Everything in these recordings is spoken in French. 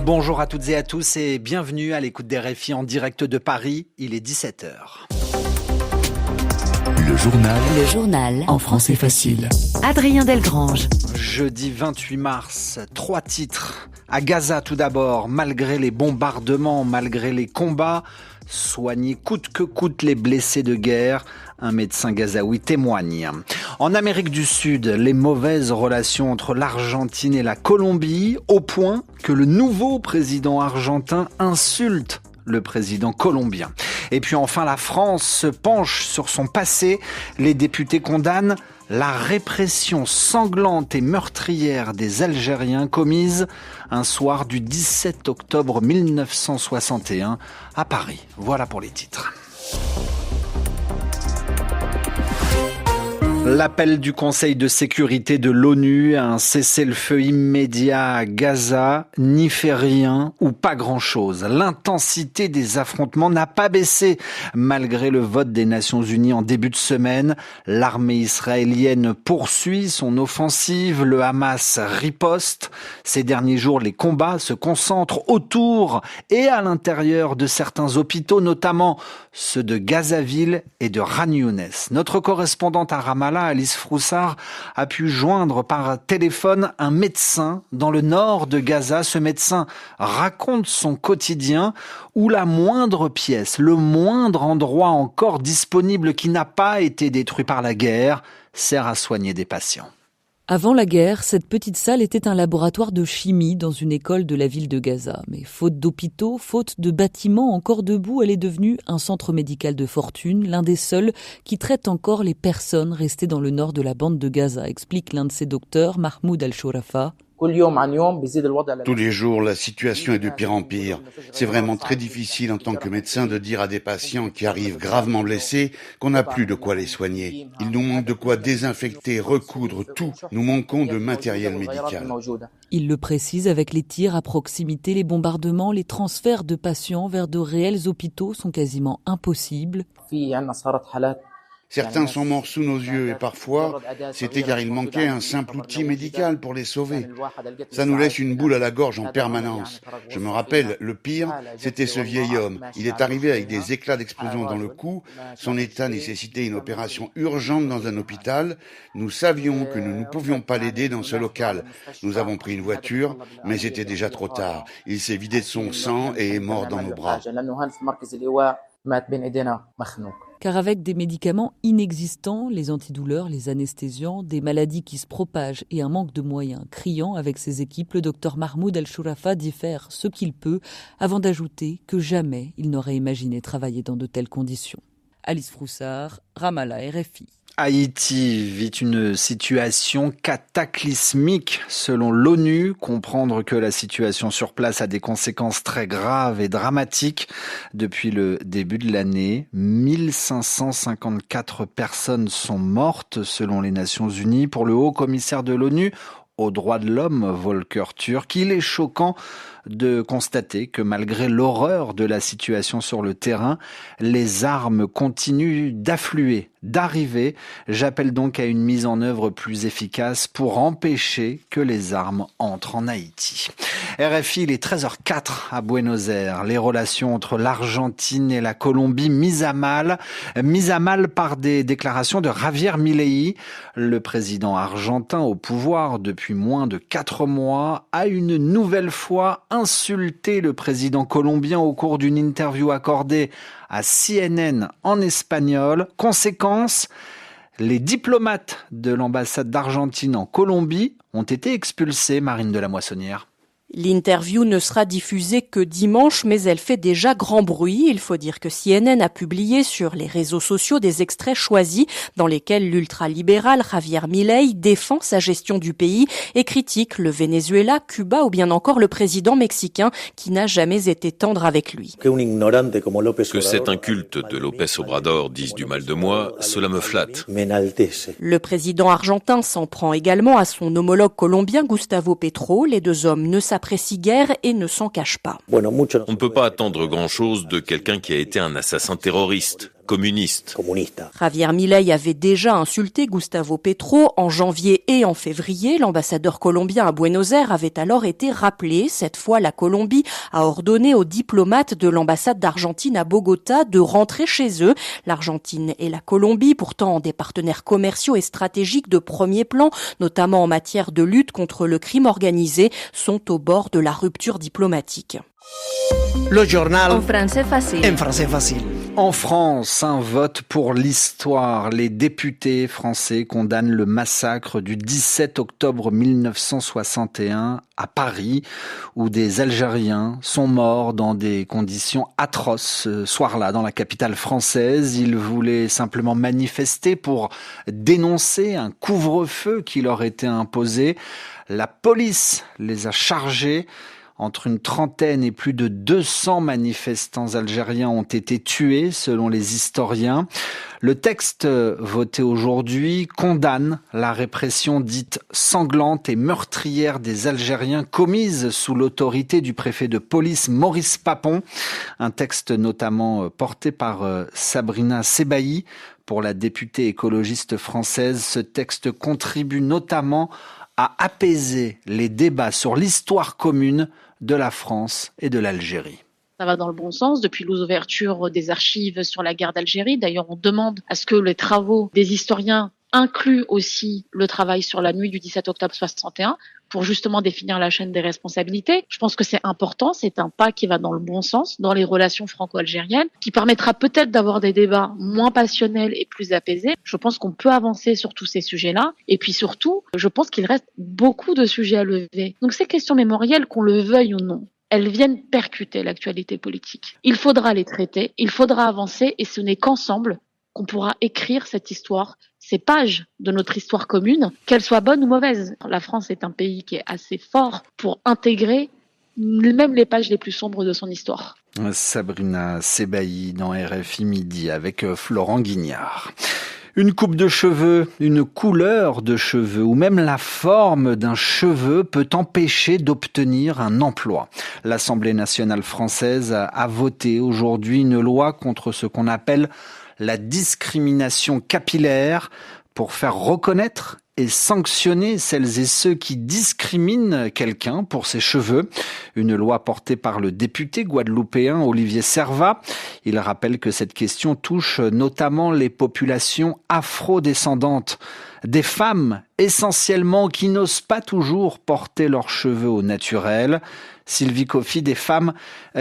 Bonjour à toutes et à tous et bienvenue à l'écoute des RFI en direct de Paris. Il est 17h. Le journal en français facile. Adrien Delgrange. Jeudi 28 mars, 3 titres. À Gaza tout d'abord, malgré les bombardements, malgré les combats, soigner coûte que coûte les blessés de guerre. Un médecin gazaoui témoigne. En Amérique du Sud, les mauvaises relations entre l'Argentine et la Colombie, au point que le nouveau président argentin insulte le président colombien. Et puis enfin, la France se penche sur son passé. Les députés condamnent la répression sanglante et meurtrière des Algériens commise un soir du 17 octobre 1961 à Paris. Voilà pour les titres. L'appel du Conseil de sécurité de l'ONU à un cessez-le-feu immédiat à Gaza n'y fait rien ou pas grand-chose. L'intensité des affrontements n'a pas baissé malgré le vote des Nations Unies en début de semaine. L'armée israélienne poursuit son offensive, le Hamas riposte. Ces derniers jours, les combats se concentrent autour et à l'intérieur de certains hôpitaux, notamment ceux de Gazaville et de Khan Younes. Notre correspondante à Ramallah, Alice Froussard, a pu joindre par téléphone un médecin dans le nord de Gaza. Ce médecin raconte son quotidien où la moindre pièce, le moindre endroit encore disponible qui n'a pas été détruit par la guerre, sert à soigner des patients. Avant la guerre, cette petite salle était un laboratoire de chimie dans une école de la ville de Gaza. Mais faute d'hôpitaux, faute de bâtiments encore debout, elle est devenue un centre médical de fortune, l'un des seuls qui traite encore les personnes restées dans le nord de la bande de Gaza, explique l'un de ses docteurs, Mahmoud Al-Shorafa. Tous les jours, la situation est de pire en pire. C'est vraiment très difficile en tant que médecin de dire à des patients qui arrivent gravement blessés qu'on n'a plus de quoi les soigner. Il nous manque de quoi désinfecter, recoudre, tout. Nous manquons de matériel médical. Il le précise, avec les tirs à proximité, les bombardements, les transferts de patients vers de réels hôpitaux sont quasiment impossibles. Certains sont morts sous nos yeux et parfois, c'était car il manquait un simple outil médical pour les sauver. Ça nous laisse une boule à la gorge en permanence. Je me rappelle, le pire, c'était ce vieil homme. Il est arrivé avec des éclats d'explosion dans le cou. Son état nécessitait une opération urgente dans un hôpital. Nous savions que nous ne pouvions pas l'aider dans ce local. Nous avons pris une voiture, mais c'était déjà trop tard. Il s'est vidé de son sang et est mort dans nos bras. Car avec des médicaments inexistants, les antidouleurs, les anesthésiants, des maladies qui se propagent et un manque de moyens criant avec ses équipes, le docteur Mahmoud Al-Shorafa dit faire ce qu'il peut avant d'ajouter que jamais il n'aurait imaginé travailler dans de telles conditions. Alice Froussard, Ramallah, RFI. Haïti vit une situation cataclysmique selon l'ONU. Comprendre que la situation sur place a des conséquences très graves et dramatiques. Depuis le début de l'année, 1554 personnes sont mortes selon les Nations Unies. Pour le haut commissaire de l'ONU aux droits de l'homme, Volker Turk, il est choquant de constater que malgré l'horreur de la situation sur le terrain, les armes continuent d'affluer, d'arriver. J'appelle donc à une mise en œuvre plus efficace pour empêcher que les armes entrent en Haïti. RFI, il est 13h04 à Buenos Aires. Les relations entre l'Argentine et la Colombie mises à mal par des déclarations de Javier Milei. Le président argentin au pouvoir depuis moins de 4 mois a une nouvelle fois insulté le président colombien au cours d'une interview accordée à CNN en espagnol. Conséquence, les diplomates de l'ambassade d'Argentine en Colombie ont été expulsés, Marine de la Moissonnière. L'interview ne sera diffusée que dimanche, mais elle fait déjà grand bruit. Il faut dire que CNN a publié sur les réseaux sociaux des extraits choisis dans lesquels l'ultralibéral Javier Milei défend sa gestion du pays et critique le Venezuela, Cuba ou bien encore le président mexicain qui n'a jamais été tendre avec lui. Que c'est un culte de López Obrador dise du mal de moi, cela me flatte. Le président argentin s'en prend également à son homologue colombien Gustavo Petro. Les deux hommes ne s'apprécient guère et ne s'en cachent pas. On ne peut pas attendre grand-chose de quelqu'un qui a été un assassin terroriste. communiste. Javier Milei avait déjà insulté Gustavo Petro en janvier et en février. L'ambassadeur colombien à Buenos Aires avait alors été rappelé. Cette fois, la Colombie a ordonné aux diplomates de l'ambassade d'Argentine à Bogota de rentrer chez eux. L'Argentine et la Colombie, pourtant des partenaires commerciaux et stratégiques de premier plan, notamment en matière de lutte contre le crime organisé, sont au bord de la rupture diplomatique. Le journal en français facile. En français facile. En France, un vote pour l'histoire. Les députés français condamnent le massacre du 17 octobre 1961 à Paris, où des Algériens sont morts dans des conditions atroces ce soir-là dans la capitale française. Ils voulaient simplement manifester pour dénoncer un couvre-feu qui leur était imposé. La police les a chargés. Entre une trentaine et plus de 200 manifestants algériens ont été tués, selon les historiens. Le texte voté aujourd'hui condamne la répression dite sanglante et meurtrière des Algériens commise sous l'autorité du préfet de police Maurice Papon. Un texte notamment porté par Sabrina Sebaï. Pour la députée écologiste française, ce texte contribue notamment à apaiser les débats sur l'histoire commune de la France et de l'Algérie. Ça va dans le bon sens depuis l'ouverture des archives sur la guerre d'Algérie. D'ailleurs, on demande à ce que les travaux des historiens incluent aussi le travail sur la nuit du 17 octobre 61 pour justement définir la chaîne des responsabilités. Je pense que c'est important, c'est un pas qui va dans le bon sens dans les relations franco-algériennes, qui permettra peut-être d'avoir des débats moins passionnels et plus apaisés. Je pense qu'on peut avancer sur tous ces sujets-là. Et puis surtout, je pense qu'il reste beaucoup de sujets à lever. Donc ces questions mémorielles, qu'on le veuille ou non, elles viennent percuter l'actualité politique. Il faudra les traiter, il faudra avancer, et ce n'est qu'ensemble qu'on pourra écrire cette histoire, ces pages de notre histoire commune, qu'elles soient bonnes ou mauvaises. La France est un pays qui est assez fort pour intégrer même les pages les plus sombres de son histoire. Sabrina Sebaï dans RFI Midi avec Florent Guignard. Une coupe de cheveux, une couleur de cheveux ou même la forme d'un cheveu peut empêcher d'obtenir un emploi. L'Assemblée nationale française a voté aujourd'hui une loi contre ce qu'on appelle la discrimination capillaire pour faire reconnaître et sanctionner celles et ceux qui discriminent quelqu'un pour ses cheveux. Une loi portée par le député guadeloupéen Olivier Servat. Il rappelle que cette question touche notamment les populations afro-descendantes. Des femmes essentiellement qui n'osent pas toujours porter leurs cheveux au naturel. Sylvie Coffy, des femmes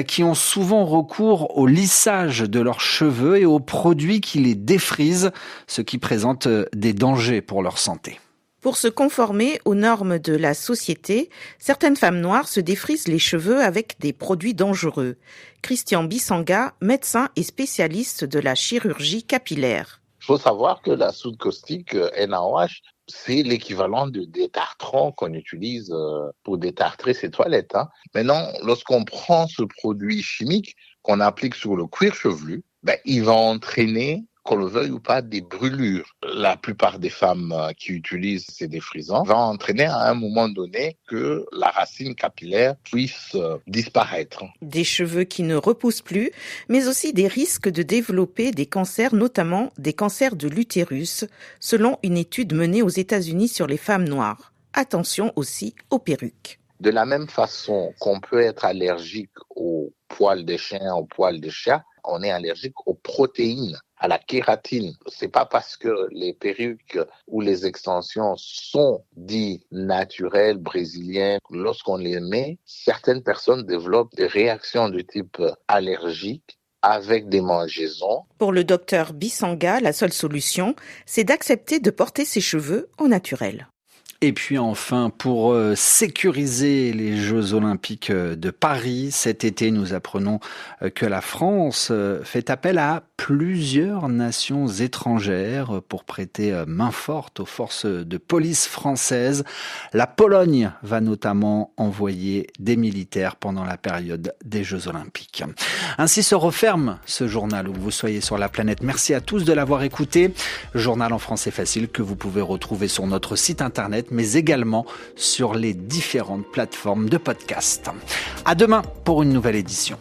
qui ont souvent recours au lissage de leurs cheveux et aux produits qui les défrisent, ce qui présente des dangers pour leur santé. Pour se conformer aux normes de la société, certaines femmes noires se défrisent les cheveux avec des produits dangereux. Christian Bissanga, médecin et spécialiste de la chirurgie capillaire. Il faut savoir que la soude caustique NaOH, c'est l'équivalent des tartrans qu'on utilise pour détartrer ses toilettes. Maintenant, lorsqu'on prend ce produit chimique qu'on applique sur le cuir chevelu, il va entraîner, qu'on le veuille ou pas, des brûlures. La plupart des femmes qui utilisent ces défrisants vont entraîner à un moment donné que la racine capillaire puisse disparaître. Des cheveux qui ne repoussent plus, mais aussi des risques de développer des cancers, notamment des cancers de l'utérus, selon une étude menée aux États-Unis sur les femmes noires. Attention aussi aux perruques. De la même façon qu'on peut être allergique aux poils des chiens, aux poils des chats, on est allergique aux protéines, à la kératine. C'est pas parce que les perruques ou les extensions sont dites naturelles, brésiliennes, lorsqu'on les met, certaines personnes développent des réactions de type allergique avec des mangeaisons. Pour le docteur Bissanga, la seule solution, c'est d'accepter de porter ses cheveux au naturel. Et puis enfin, pour sécuriser les Jeux Olympiques de Paris, cet été, nous apprenons que la France fait appel à plusieurs nations étrangères pour prêter main forte aux forces de police françaises. La Pologne va notamment envoyer des militaires pendant la période des Jeux Olympiques. Ainsi se referme ce journal où vous soyez sur la planète. Merci à tous de l'avoir écouté. Journal en français facile que vous pouvez retrouver sur notre site internet, mais également sur les différentes plateformes de podcast. À demain pour une nouvelle édition.